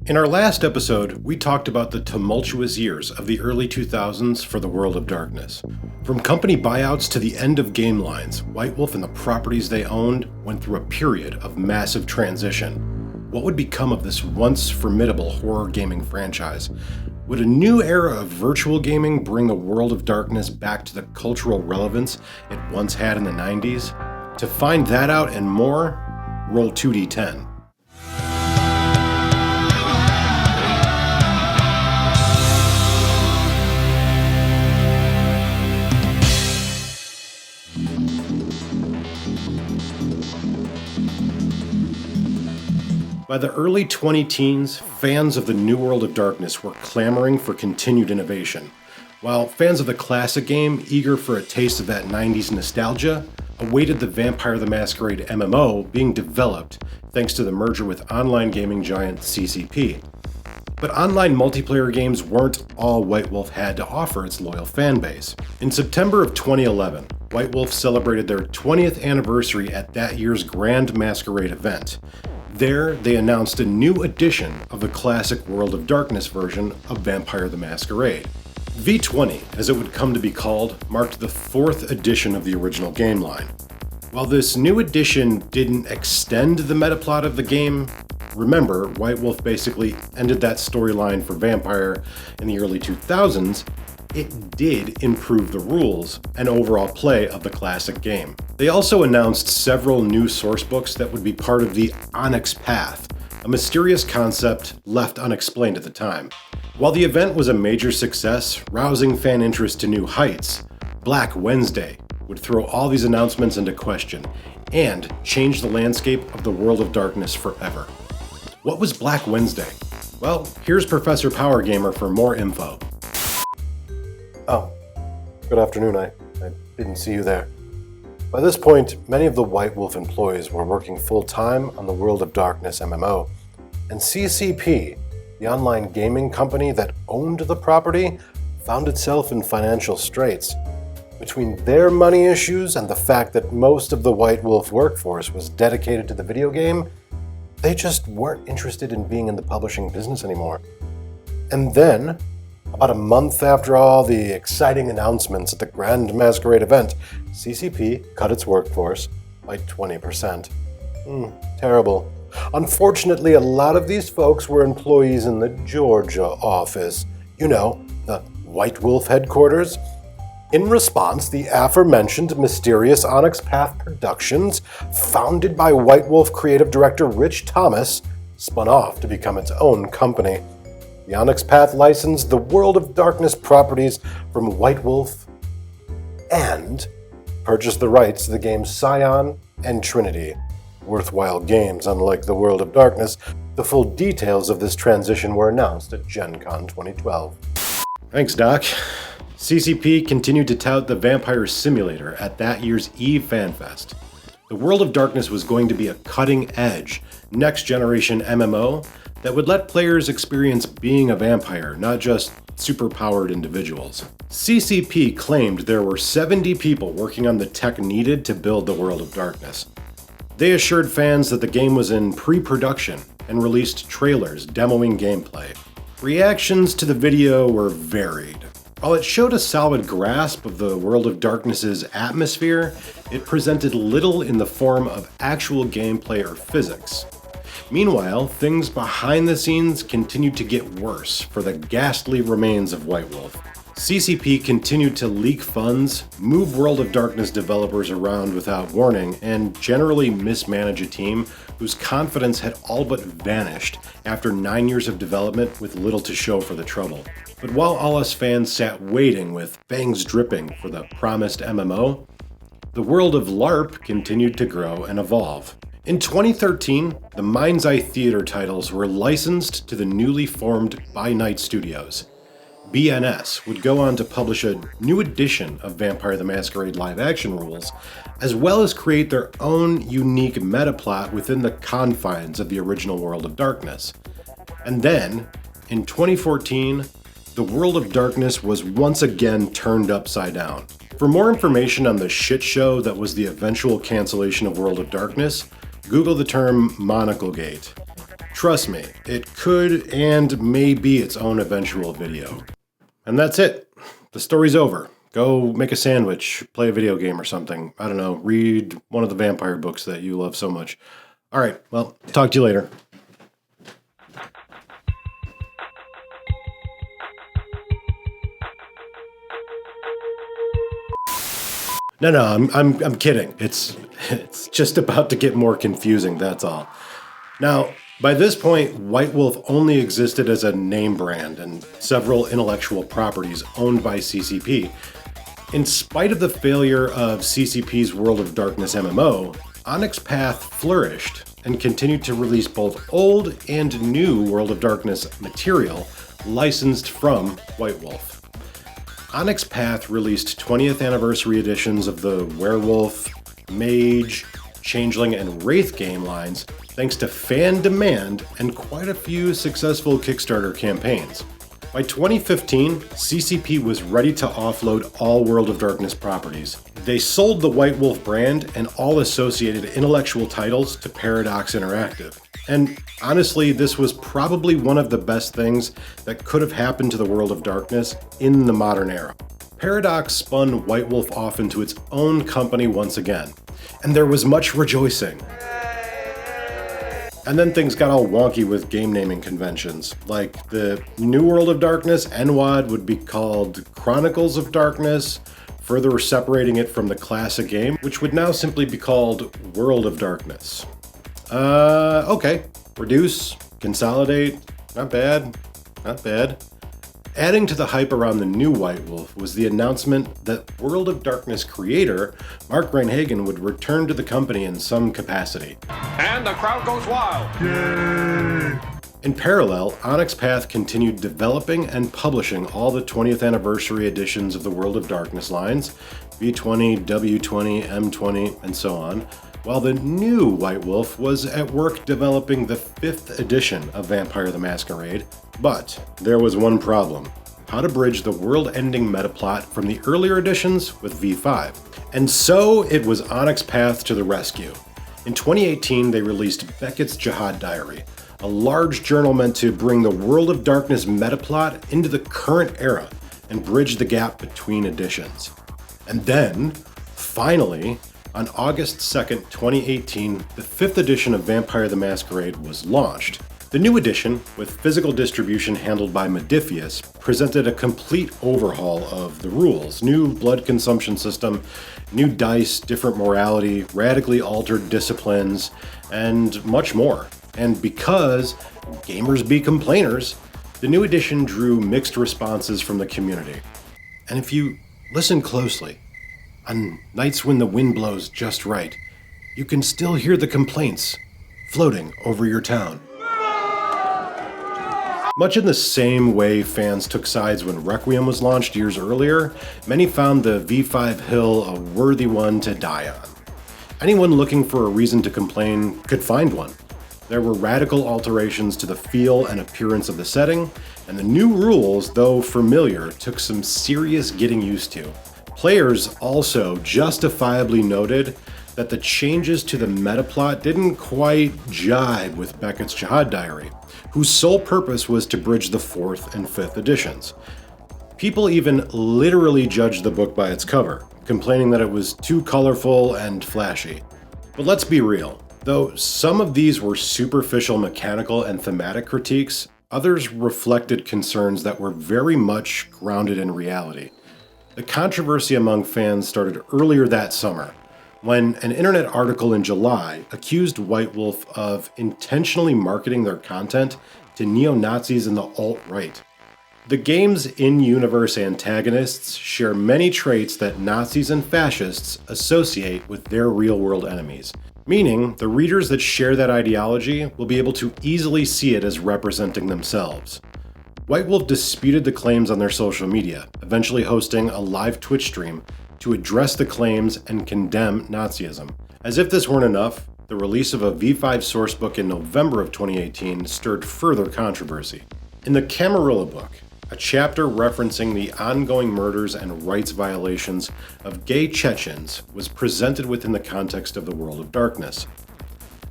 In our last episode, we talked about the tumultuous years of the early 2000s for the World of Darkness. From company buyouts to the end of game lines, White Wolf and the properties they owned went through a period of massive transition. What would become of this once formidable horror gaming franchise? Would a new era of virtual gaming bring the World of Darkness back to the cultural relevance it once had in the 90s? To find that out and more, roll 2d10. By the early 20-teens, fans of the New World of Darkness were clamoring for continued innovation, while fans of the classic game, eager for a taste of that 90s nostalgia, awaited the Vampire the Masquerade MMO being developed thanks to the merger with online gaming giant CCP. But online multiplayer games weren't all White Wolf had to offer its loyal fanbase. In September of 2011, White Wolf celebrated their 20th anniversary at that year's Grand Masquerade event. There, they announced a new edition of the classic World of Darkness version of Vampire the Masquerade. V20, as it would come to be called, marked the 4th edition of the original game line. While this new edition didn't extend the metaplot of the game, remember, White Wolf basically ended that storyline for Vampire in the early 2000s, it did improve the rules and overall play of the classic game. They also announced several new sourcebooks that would be part of the Onyx Path, a mysterious concept left unexplained at the time. While the event was a major success, rousing fan interest to new heights, Black Wednesday would throw all these announcements into question and change the landscape of the World of Darkness forever. What was Black Wednesday? Well, here's Professor Power Gamer for more info. Oh, good afternoon. I didn't see you there. By this point, many of the White Wolf employees were working full-time on the World of Darkness MMO, and CCP, the online gaming company that owned the property, found itself in financial straits. Between their money issues and the fact that most of the White Wolf workforce was dedicated to the video game, they just weren't interested in being in the publishing business anymore. And then, about a month after all the exciting announcements at the Grand Masquerade event, CCP cut its workforce by 20%. Terrible. Unfortunately, a lot of these folks were employees in the Georgia office. You know, the White Wolf headquarters. In response, the aforementioned mysterious Onyx Path Productions, founded by White Wolf creative director Rich Thomas, spun off to become its own company. The Onyx Path licensed the World of Darkness properties from White Wolf and purchased the rights to the games Scion and Trinity. Worthwhile games, unlike the World of Darkness. The full details of this transition were announced at Gen Con 2012. Thanks, Doc. CCP continued to tout the Vampire Simulator at that year's EVE FanFest. The World of Darkness was going to be a cutting-edge, next-generation MMO that would let players experience being a vampire, not just superpowered individuals. CCP claimed there were 70 people working on the tech needed to build the World of Darkness. They assured fans that the game was in pre-production and released trailers demoing gameplay. Reactions to the video were varied. While it showed a solid grasp of the World of Darkness's atmosphere, it presented little in the form of actual gameplay or physics. Meanwhile, things behind the scenes continued to get worse for the ghastly remains of White Wolf. CCP continued to leak funds, move World of Darkness developers around without warning, and generally mismanage a team whose confidence had all but vanished after 9 years of development with little to show for the trouble. But while all us fans sat waiting with fangs dripping for the promised MMO, the world of LARP continued to grow and evolve. In 2013, the Mind's Eye Theater titles were licensed to the newly formed By Night Studios. BNS would go on to publish a new edition of Vampire the Masquerade live-action rules, as well as create their own unique metaplot within the confines of the original World of Darkness. And then, in 2014, the World of Darkness was once again turned upside down. For more information on the shit show that was the eventual cancellation of World of Darkness, Google the term Monoclegate. Trust me, it could and may be its own eventual video. And that's it. The story's over. Go make a sandwich, play a video game or something. I don't know, read one of the vampire books that you love so much. All right, well, talk to you later. No, I'm kidding. It's just about to get more confusing, that's all. Now, by this point, White Wolf only existed as a name brand and several intellectual properties owned by CCP. In spite of the failure of CCP's World of Darkness MMO, Onyx Path flourished and continued to release both old and new World of Darkness material licensed from White Wolf. Onyx Path released 20th anniversary editions of the Werewolf, Mage, Changeling, and Wraith game lines thanks to fan demand and quite a few successful Kickstarter campaigns. By 2015, CCP was ready to offload all World of Darkness properties. They sold the White Wolf brand and all associated intellectual titles to Paradox Interactive. And honestly, this was probably one of the best things that could have happened to the World of Darkness in the modern era. Paradox spun White Wolf off into its own company once again, and there was much rejoicing. And then things got all wonky with game naming conventions. Like the New World of Darkness, NWOD, would be called Chronicles of Darkness, further separating it from the classic game, which would now simply be called World of Darkness. Okay. Reduce, consolidate, not bad. Adding to the hype around the new White Wolf was the announcement that World of Darkness creator Mark Reinhagen would return to the company in some capacity. And the crowd goes wild! Yay! In parallel, Onyx Path continued developing and publishing all the 20th anniversary editions of the World of Darkness lines, V20, W20, M20, and so on, while the new White Wolf was at work developing the 5th edition of Vampire the Masquerade. But there was one problem: how to bridge the world-ending metaplot from the earlier editions with V5. And so it was Onyx Path to the rescue. In 2018, they released Beckett's Jihad Diary, a large journal meant to bring the World of Darkness metaplot into the current era and bridge the gap between editions. And then, finally, on August 2nd, 2018, the 5th edition of Vampire the Masquerade was launched. The new edition, with physical distribution handled by Modifius, presented a complete overhaul of the rules, new blood consumption system, new dice, different morality, radically altered disciplines, and much more. And because gamers be complainers, the new edition drew mixed responses from the community. And if you listen closely, on nights when the wind blows just right, you can still hear the complaints floating over your town. Much in the same way fans took sides when Requiem was launched years earlier, many found the V5 hill a worthy one to die on. Anyone looking for a reason to complain could find one. There were radical alterations to the feel and appearance of the setting, and the new rules, though familiar, took some serious getting used to. Players also justifiably noted that the changes to the metaplot didn't quite jibe with Beckett's Jihad Diary, whose sole purpose was to bridge the 4th and 5th editions. People even literally judged the book by its cover, complaining that it was too colorful and flashy. But let's be real. Though some of these were superficial mechanical and thematic critiques, others reflected concerns that were very much grounded in reality. The controversy among fans started earlier that summer, when an internet article in July accused White Wolf of intentionally marketing their content to neo-Nazis and the alt-right. The game's in-universe antagonists share many traits that Nazis and fascists associate with their real-world enemies, meaning the readers that share that ideology will be able to easily see it as representing themselves. White Wolf disputed the claims on their social media, eventually hosting a live Twitch stream to address the claims and condemn Nazism. As if this weren't enough, the release of a V5 sourcebook in November of 2018 stirred further controversy. In the Camarilla book, a chapter referencing the ongoing murders and rights violations of gay Chechens was presented within the context of the World of Darkness.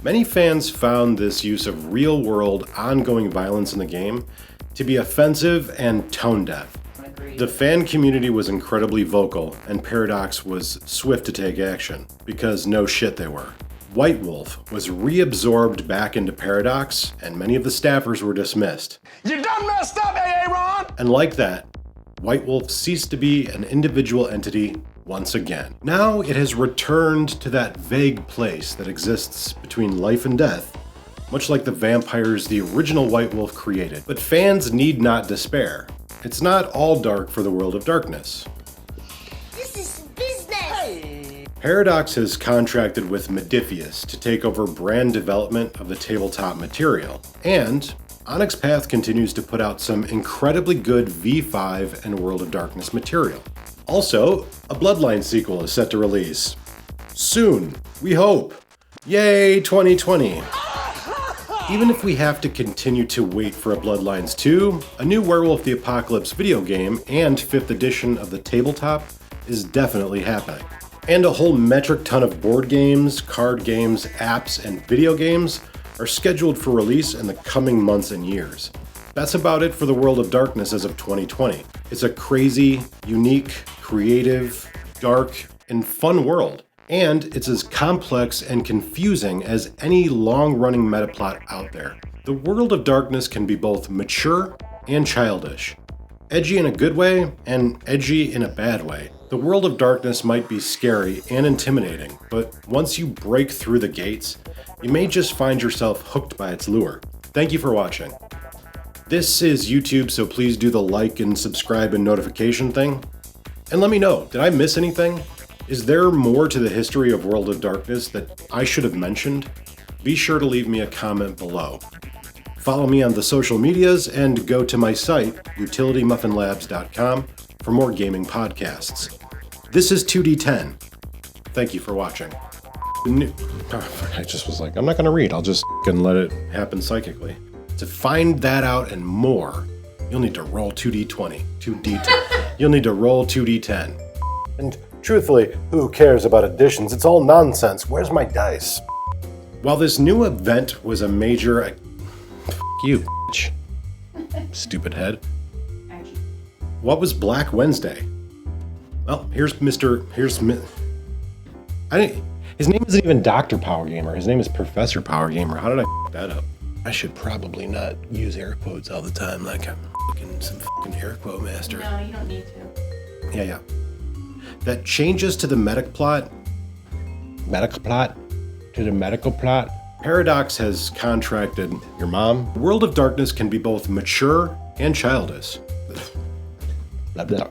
Many fans found this use of real-world, ongoing violence in the game to be offensive and tone-deaf. The fan community was incredibly vocal, and Paradox was swift to take action, because no shit they were. White Wolf was reabsorbed back into Paradox, and many of the staffers were dismissed. You done messed up, AA Ron! And like that, White Wolf ceased to be an individual entity once again. Now it has returned to that vague place that exists between life and death, much like the vampires the original White Wolf created. But fans need not despair. It's not all dark for the world of darkness. This is business! Paradox has contracted with Modiphius to take over brand development of the tabletop material, and Onyx Path continues to put out some incredibly good V5 and World of Darkness material. Also, a Bloodline sequel is set to release. Soon, we hope. Yay, 2020! Even if we have to continue to wait for a Bloodlines 2, a new Werewolf the Apocalypse video game and 5th edition of the tabletop is definitely happening. And a whole metric ton of board games, card games, apps, and video games are scheduled for release in the coming months and years. That's about it for the World of Darkness as of 2020. It's a crazy, unique, creative, dark, and fun world. And it's as complex and confusing as any long-running meta plot out there. The World of Darkness can be both mature and childish. Edgy in a good way, and edgy in a bad way. The World of Darkness might be scary and intimidating, but once you break through the gates, you may just find yourself hooked by its lure. Thank you for watching. This is YouTube, so please do the like and subscribe and notification thing. And let me know, did I miss anything? Is there more to the history of World of Darkness that I should have mentioned? Be sure to leave me a comment below. Follow me on the social medias and go to my site, utilitymuffinlabs.com, for more gaming podcasts. This is 2D10. Thank you for watching. I just was like, I'm not going to read. I'll just let it happen psychically. To find that out and more, you'll need to roll 2D20. 2D10. You'll need to roll 2D10. And truthfully, who cares about additions? It's all nonsense. Where's my dice? While this new event was a major... you, bitch. Stupid head. What was Black Wednesday? Well, here's his name isn't even Dr. Power Gamer. His name is Professor Power Gamer. How did I f that up? I should probably not use air quotes all the time like I'm some fucking air quote master. No, you don't need to. Yeah. That changes to the medical plot. To the medical plot. Paradox has contracted your mom. World of Darkness can be both mature and childish. Blah, blah.